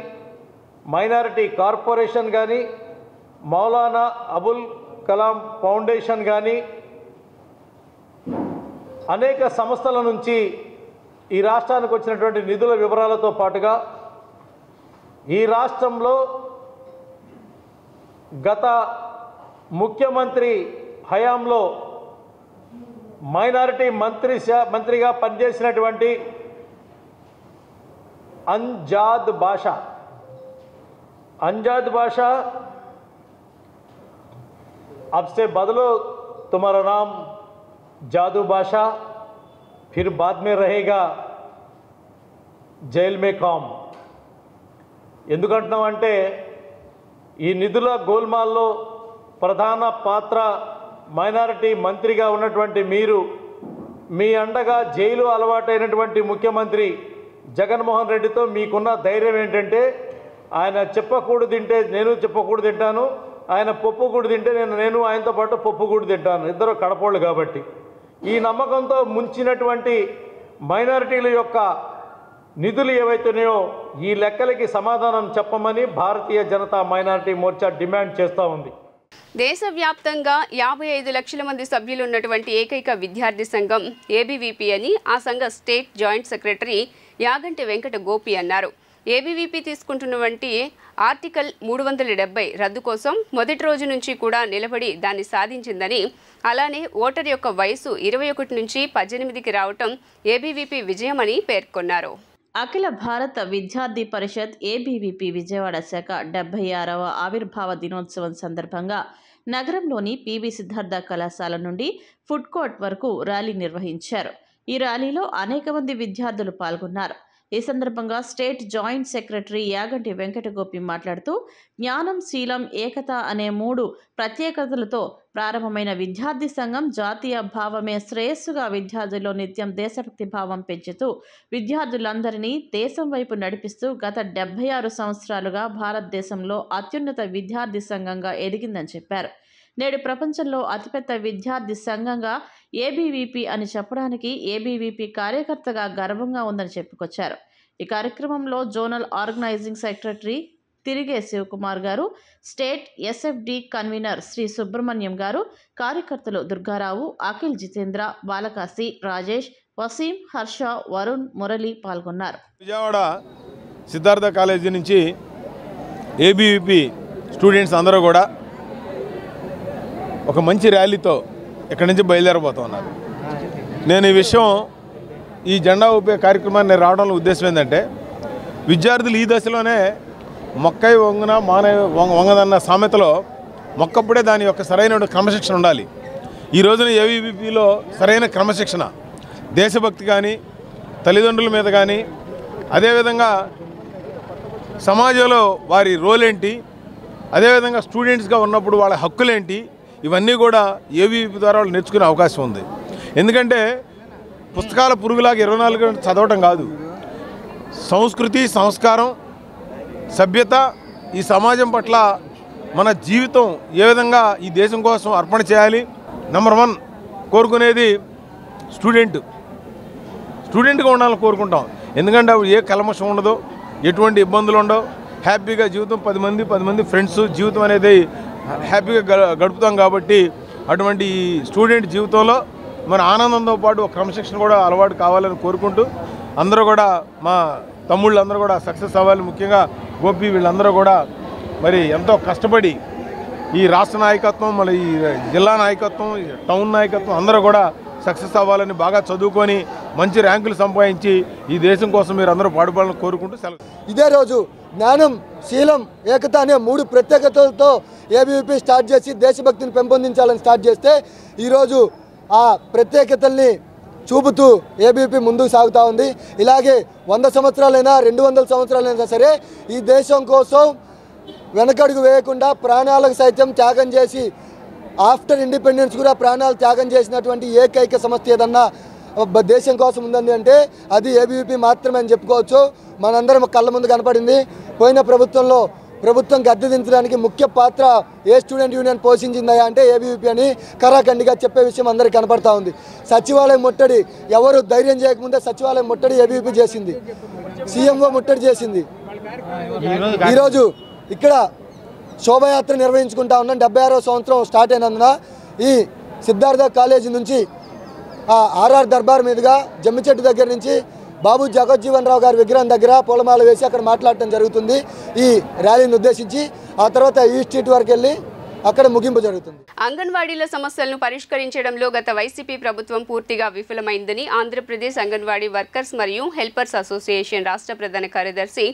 మైనారిటీ కార్పొరేషన్ కానీ, మౌలానా అబుల్ కలాం ఫౌండేషన్ కానీ అనేక సంస్థల నుంచి ఈ రాష్ట్రానికి వచ్చినటువంటి నిధుల వివరాలతో పాటుగా ఈ రాష్ట్రంలో గత ముఖ్యమంత్రి హయాంలో మైనారిటీ మంత్రిగా పనిచేసినటువంటి అంజాద్ బాషా अब से बदलो तुम्हारा नाम जादू बाशा, फिर बाद में रहेगा జైల్ మే కామ్. ఎందుకంటున్నామంటే ఈ నిధుల గోల్మాల్లో ప్రధాన పాత్ర మైనారిటీ మంత్రిగా ఉన్నటువంటి మీరు, మీ అండగా జైలు అలవాటైనటువంటి ముఖ్యమంత్రి జగన్మోహన్ రెడ్డితో మీకున్న ధైర్యం ఏంటంటే ఆయన చెప్పకూడదు తింటే నేను చెప్పకూడదు తింటాను, ఆయన పప్పుగూడు తింటే నేను ఆయనతో పాటు పప్పుగూడు తింటాను, ఇద్దరు కడపోళ్ళు కాబట్టి. ఈ నమ్మకంతో ముంచినటువంటి మైనారిటీల యొక్క నిధులు ఏవైతున్నాయో ఈ లెక్కలకి సమాధానం చెప్పమని భారతీయ జనతా మైనారిటీ మోర్చా డిమాండ్ చేస్తూ ఉంది. దేశవ్యాప్తంగా 55 లక్షల మంది సభ్యులున్నటువంటి ఏకైక విద్యార్థి సంఘం ఏబీవీపీ అని ఆ సంఘ state joint secretary Yaganti Venkata Gopi అన్నారు. ఏబీవీపీ తీసుకుంటున్నటువంటి ఆర్టికల్ 370 రద్దు కోసం మొదటి రోజు నుంచి కూడా నిలబడి దాన్ని సాధించిందని, అలానే ఓటర్ యొక్క వయసు 21 నుంచి 18కి రావటం ఏబీవీపీ విజయమని పేర్కొన్నారు. అఖిల భారత విద్యార్థి పరిషత్ ఏబీవీపీ విజయవాడ శాఖ 76వ ఆవిర్భావ దినోత్సవం సందర్భంగా నగరంలోని పివి సిద్ధార్థ కళాశాల నుండి ఫుడ్ కోర్ట్ వరకు ర్యాలీ నిర్వహించారు. ఈ ర్యాలీలో అనేక మంది విద్యార్థులు పాల్గొన్నారు. ఈ సందర్భంగా స్టేట్ జాయింట్ సెక్రటరీ యాగంటి వెంకటగోపి మాట్లాడుతూ జ్ఞానం, శీలం, ఏకత అనే 3 ప్రత్యేకతలతో ప్రారంభమైన విద్యార్థి సంఘం జాతీయ భావమే శ్రేయస్సుగా విద్యార్థుల్లో నిత్యం దేశభక్తి భావం పెంచుతూ విద్యార్థులందరినీ దేశం వైపు నడిపిస్తూ గత 76 సంవత్సరాలుగా భారతదేశంలో అత్యున్నత విద్యార్థి సంఘంగా ఎదిగిందని చెప్పారు. నేడు ప్రపంచంలో అతిపెద్ద విద్యార్థి సంఘంగా ఏబీవీపీ అని చెప్పడానికి ఏబీవీపీ కార్యకర్తగా గర్వంగా ఉందని చెప్పుకొచ్చారు. ఈ కార్యక్రమంలో జోనల్ ఆర్గనైజింగ్ సెక్రటరీ తిరిగే శివకుమార్ గారు, state SFD convener Shri Subrahmanyam గారు, కార్యకర్తలు దుర్గారావు, అఖిల్, జితేంద్ర, బాలకాశి, రాజేష్, వసీం, హర్ష, వరుణ్, మురళి పాల్గొన్నారు. విజయవాడ సిద్ధార్థ కాలేజీ నుంచి ఏబీవీపీ స్టూడెంట్స్ అందరూ కూడా ఒక మంచి ర్యాలీతో ఇక్కడి నుంచి బయలుదేరబోతున్నారు. నేను ఈ విషయం ఈ జెండా ఊపే కార్యక్రమాన్ని రావడంలో ఉద్దేశం ఏంటంటే, విద్యార్థులు ఈ దశలోనే మొక్కై వంగున వంగదన్న సామెతలో మొక్కప్పుడే దాని యొక్క సరైన క్రమశిక్షణ ఉండాలి. ఈ రోజున ఏబీవీపీలో సరైన క్రమశిక్షణ, దేశభక్తి కానీ, తల్లిదండ్రుల మీద కానీ, అదేవిధంగా సమాజంలో వారి రోల్ ఏంటి, అదేవిధంగా స్టూడెంట్స్గా ఉన్నప్పుడు వాళ్ళ హక్కులేంటి, ఇవన్నీ కూడా ఏబీవీపీ ద్వారా వాళ్ళు నేర్చుకునే అవకాశం ఉంది. ఎందుకంటే పుస్తకాల పురుగులాగా 24 గంటలు చదవటం కాదు, సంస్కృతి, సంస్కారం, సభ్యత, ఈ సమాజం పట్ల మన జీవితం ఏ విధంగా ఈ దేశం కోసం అర్పణ చేయాలి. నెంబర్ 1 కోరుకునేది స్టూడెంట్గా ఉండాలని కోరుకుంటాం. ఎందుకంటే అప్పుడు ఏ కల్మషం ఉండదు, ఎటువంటి ఇబ్బందులు ఉండవు, హ్యాపీగా జీవితం 10 మంది ఫ్రెండ్స్ జీవితం అనేది హ్యాపీగా గడుపుతాం. కాబట్టి అటువంటి స్టూడెంట్ జీవితంలో మన ఆనందంతో పాటు ఒక క్రమశిక్షణ కూడా అలవాటు కావాలని కోరుకుంటూ, అందరూ కూడా మా తమ్ముళ్ళందరూ కూడా సక్సెస్ అవ్వాలి. ముఖ్యంగా గోపి వీళ్ళందరూ కూడా మరి ఎంతో కష్టపడి ఈ రాష్ట్ర నాయకత్వం, మళ్ళీ ఈ జిల్లా నాయకత్వం, టౌన్ నాయకత్వం అందరూ కూడా సక్సెస్ అవ్వాలని, బాగా చదువుకొని మంచి ర్యాంకులు సంపాదించి ఈ దేశం కోసం మీరు అందరూ పాటుపడాలని కోరుకుంటూ సెలవు. ఇదే రోజు జ్ఞానం, శీలం, ఏకత అనే 3 ప్రత్యేకతలతో ఏబీవీపీ స్టార్ట్ చేసి దేశభక్తిని పెంపొందించాలని స్టార్ట్ చేస్తే ఈరోజు ఆ ప్రత్యేకతల్ని చూపుతూ ఏబీవీపీ ముందుకు సాగుతూ ఉంది. ఇలాగే 100 సంవత్సరాలైనా 200 సంవత్సరాలైనా సరే ఈ దేశం కోసం వెనకడుగు వేయకుండా ప్రాణాలకు సైతం త్యాగం చేసి ఆఫ్టర్ ఇండిపెండెన్స్ కూడా ప్రాణాలు త్యాగం చేసినటువంటి ఏకైక సంస్థ ఏదన్నా దేశం కోసం ఉందండి అంటే అది ఏబీవీపీ మాత్రమే అని చెప్పుకోవచ్చు. మనందరం కళ్ళ ముందు కనపడింది. పోయిన ప్రభుత్వంలో ప్రభుత్వం గద్దె దించడానికి ముఖ్య పాత్ర ఏ స్టూడెంట్ యూనియన్ పోషించిందా అంటే ఏబీవీపీ అని కరాఖండిగా చెప్పే విషయం అందరికీ కనపడతా ఉంది. సచివాలయం ముట్టడి ఎవరు ధైర్యం చేయకముందే సచివాలయం ముట్టడి ఏబీవీపీ చేసింది, సీఎంఓ ముట్టడి చేసింది. ఈరోజు ఇక్కడ శోభయాత్ర నిర్వహించుకుంటా ఉన్నాం. 76వ సంవత్సరం స్టార్ట్ అయినందున ఈ సిద్ధార్థ కాలేజీ నుంచి ఆర్ఆర్ దర్బార్ మీదుగా జమ్మిచెట్టు దగ్గర నుంచి బాబు జగజ్జీవన్ రావు గారి విగ్రహం దగ్గర పూలమాల వేసి అక్కడ మాట్లాడటం జరుగుతుంది ఈ ర్యాలీని ఉద్దేశించి. ఆ తర్వాత ఈ స్ట్రీట్ వరకు వెళ్ళి అక్కడ ముగింపు జరుగుతుంది. అంగన్వాడీల సమస్యలను పరిష్కరించడంలో గత వైసీపీ ప్రభుత్వం పూర్తిగా విఫలమైందని ఆంధ్రప్రదేశ్ అంగన్వాడీ వర్కర్స్ మరియు హెల్పర్స్ అసోసియేషన్ రాష్ట్ర ప్రధాన కార్యదర్శి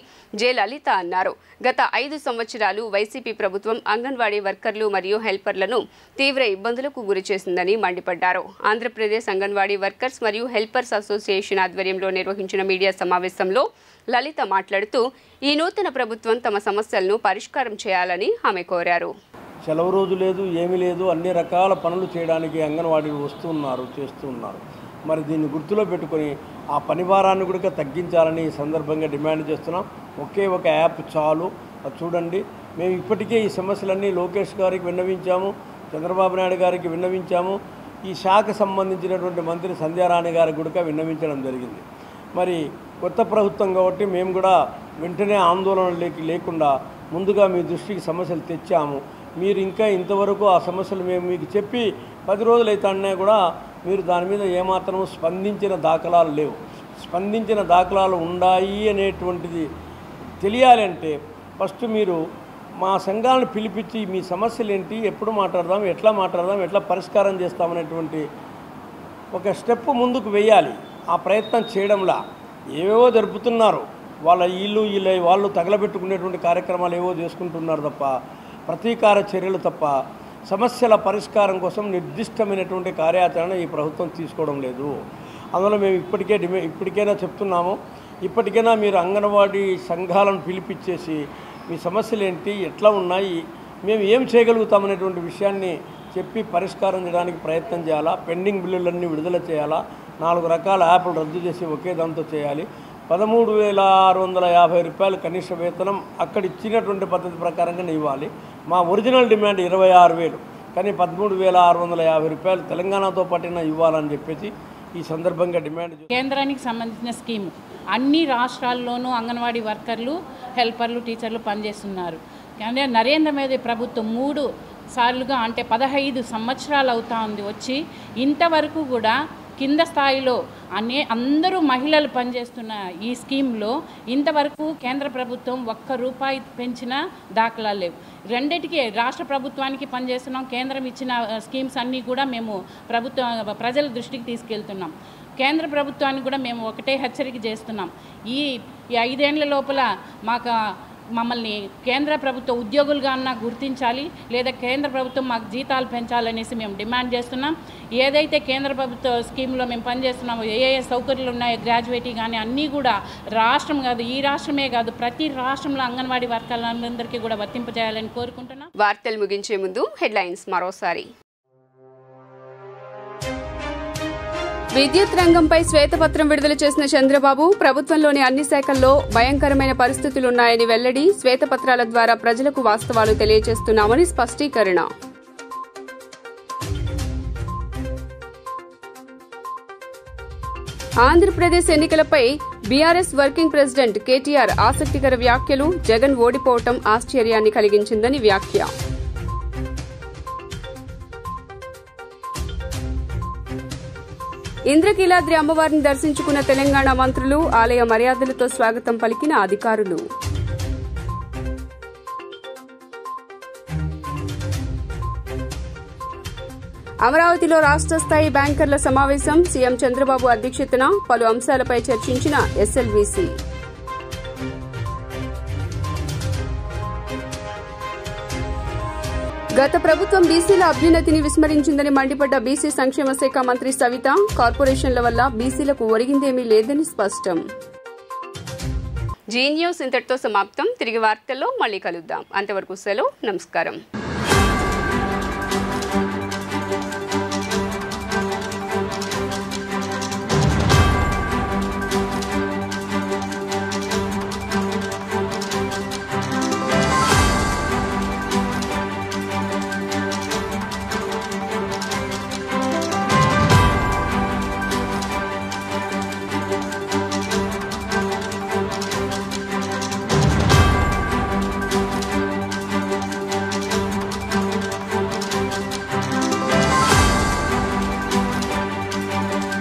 జె లలిత అన్నారు. గత 5 సంవత్సరాలు వైసీపీ ప్రభుత్వం అంగన్వాడీ వర్కర్లు మరియు హెల్పర్లను తీవ్ర ఇబ్బందులకు గురిచేసిందని మండిపడ్డారు. ఆంధ్రప్రదేశ్ అంగన్వాడీ వర్కర్స్ మరియు హెల్పర్స్ అసోసియేషన్ ఆధ్వర్యంలో నిర్వహించిన మీడియా సమావేశంలో లలిత మాట్లాడుతూ ఈ నూతన ప్రభుత్వం తమ సమస్యలను పరిష్కారం చేయాలని ఆమె కోరారు. సెలవు రోజు లేదు, ఏమీ లేదు, అన్ని రకాల పనులు చేయడానికి అంగన్వాడీలు చేస్తున్నారు. మరి దీన్ని గుర్తులో పెట్టుకొని ఆ పని భారాన్ని కూడా తగ్గించాలని ఈ సందర్భంగా డిమాండ్ చేస్తున్నాం. ఒకే ఒక యాప్ చాలు, అది చూడండి. మేము ఇప్పటికే ఈ సమస్యలన్నీ లోకేష్ గారికి విన్నవించాము, చంద్రబాబు నాయుడు గారికి విన్నవించాము, ఈ శాఖ సంబంధించినటువంటి మంత్రి సంధ్యారాణి గారికి కూడా విన్నవించడం జరిగింది. మరి కొత్త ప్రభుత్వం కాబట్టి మేము కూడా వెంటనే ఆందోళనలోకి లేకుండా ముందుగా మీ దృష్టికి సమస్యలు తెచ్చాము. మీరు ఇంకా ఇంతవరకు ఆ సమస్యలు మేము మీకు చెప్పి 10 రోజులు అవుతానే కూడా మీరు దాని మీద ఏమాత్రం స్పందించిన దాఖలాలు లేవు. స్పందించిన దాఖలాలు ఉన్నాయి అనేటువంటిది తెలియాలి అంటే ఫస్ట్ మీరు మా సంఘాలను పిలిపించి మీ సమస్యలు ఏంటి, ఎప్పుడు మాట్లాడదాం, ఎట్లా పరిష్కారం చేస్తామనేటువంటి ఒక స్టెప్ ముందుకు వేయాలి. ఆ ప్రయత్నం చేయడంలా ఏవేవో జరుపుతున్నారు, వాళ్ళ వాళ్ళు తగలబెట్టుకునేటువంటి కార్యక్రమాలు ఏవో చేసుకుంటున్నారు తప్ప, ప్రతీకార చర్యలు తప్ప సమస్యల పరిష్కారం కోసం నిర్దిష్టమైనటువంటి కార్యాచరణ ఈ ప్రభుత్వం తీసుకోవడం లేదు. అందువల్ల మేము ఇప్పటికైనా చెప్తున్నాము, ఇప్పటికైనా మీరు అంగన్వాడీ సంఘాలను పిలిపించేసి మీ సమస్యలు ఏంటి, ఎట్లా ఉన్నాయి, మేము ఏం చేయగలుగుతామనేటువంటి విషయాన్ని చెప్పి పరిష్కారం చేయడానికి ప్రయత్నం చేయాలా. పెండింగ్ బిల్లులన్నీ విడుదల చేయాలా. 4 రకాల యాప్లు రద్దు చేసి ఒకే దాంతో చేయాలి. 13,650 రూపాయలు కనీస వేతనం అక్కడ ఇచ్చినటువంటి పద్ధతి ప్రకారంగానే ఇవ్వాలి. మా ఒరిజినల్ డిమాండ్ 26,000, కానీ 13,650 రూపాయలు తెలంగాణతో పాటున ఇవ్వాలని చెప్పేసి ఈ సందర్భంగా డిమాండ్. కేంద్రానికి సంబంధించిన స్కీము అన్ని రాష్ట్రాల్లోనూ అంగన్వాడీ వర్కర్లు, హెల్పర్లు, టీచర్లు పనిచేస్తున్నారు. కానీ నరేంద్ర మోదీ ప్రభుత్వం 3 సార్లుగా అంటే 15 సంవత్సరాలు అవుతా ఉంది వచ్చి, ఇంతవరకు కూడా కింద స్థాయిలో అందరూ మహిళలు పనిచేస్తున్న ఈ స్కీమ్లో ఇంతవరకు కేంద్ర ప్రభుత్వం ₹1 పెంచిన దాఖలాలు లేవు. రెండిటికి రాష్ట్ర ప్రభుత్వానికి పనిచేస్తున్నాం, కేంద్రం ఇచ్చిన స్కీమ్స్ అన్నీ కూడా మేము ప్రజల దృష్టికి తీసుకెళ్తున్నాం. కేంద్ర ప్రభుత్వానికి కూడా మేము ఒకటే హెచ్చరిక చేస్తున్నాం, ఈ 5 ఏళ్ల లోపల మమ్మల్ని కేంద్ర ప్రభుత్వ ఉద్యోగులుగా అన్నా గుర్తించాలి, లేదా కేంద్ర ప్రభుత్వం మాకు జీతాలు పెంచాలనేసి మేము డిమాండ్ చేస్తున్నాం. ఏదైతే కేంద్ర ప్రభుత్వ స్కీమ్లో మేము పనిచేస్తున్నామో, ఏ సౌకర్యాలు ఉన్నాయో, గ్రాడ్యుయేటీ కానీ అన్నీ కూడా రాష్ట్రం కాదు, ఈ రాష్ట్రమే కాదు, ప్రతి రాష్ట్రంలో అంగన్వాడీ వర్కర్లందరికీ కూడా వర్తింపజేయాలని కోరుకుంటున్నాం. వార్తలు ముగించే ముందు హెడ్లైన్స్ మరోసారి. విద్యుత్ రంగంపై శ్వేతపత్రం విడుదల చేసిన చంద్రబాబు, ప్రభుత్వంలోని అన్ని శాఖల్లో భయంకరమైన పరిస్థితులున్నాయని వెల్లడి, శ్వేతపత్రాల ద్వారా ప్రజలకు వాస్తవాలు తెలియజేస్తున్నామని స్పష్టీకరణ. ఆంధ్రప్రదేశ్ ఎన్నికలపై బీఆర్ఎస్ వర్కింగ్ ప్రెసిడెంట్ కేటీఆర్ ఆసక్తికర వ్యాఖ్యలు, జగన్ ఓడిపోవటం ఆశ్చర్యాన్ని కలిగించిందని వ్యాఖ్య. ఇంద్రకీలాద్రి అమ్మవారిని దర్శించుకున్న తెలంగాణ మంత్రులు, ఆలయ మర్యాదలతో స్వాగతం పలికిన అధికారులు. అమరావతిలో రాష్ట్ర స్థాయి బ్యాంకర్ల సమావేశం, సీఎం చంద్రబాబు అధ్యక్షతన పలు అంశాలపై చర్చించిన ఎస్ఎల్వీసీ. గత ప్రభుత్వం బీసీల అభ్యున్నతిని విస్మరించిందని మండిపడ్డ బీసీ సంక్షేమ శాఖ మంత్రి సవిత, కార్పొరేషన్ల వల్ల బీసీలకు ఒరిగిందేమీ లేదని స్పష్టం. జీ న్యూస్ ఇంతటితో సమాప్తం. తిరిగి వార్తల్లో మళ్లీ కలుద్దాం. అంతవరకు సెలవు. నమస్కారం.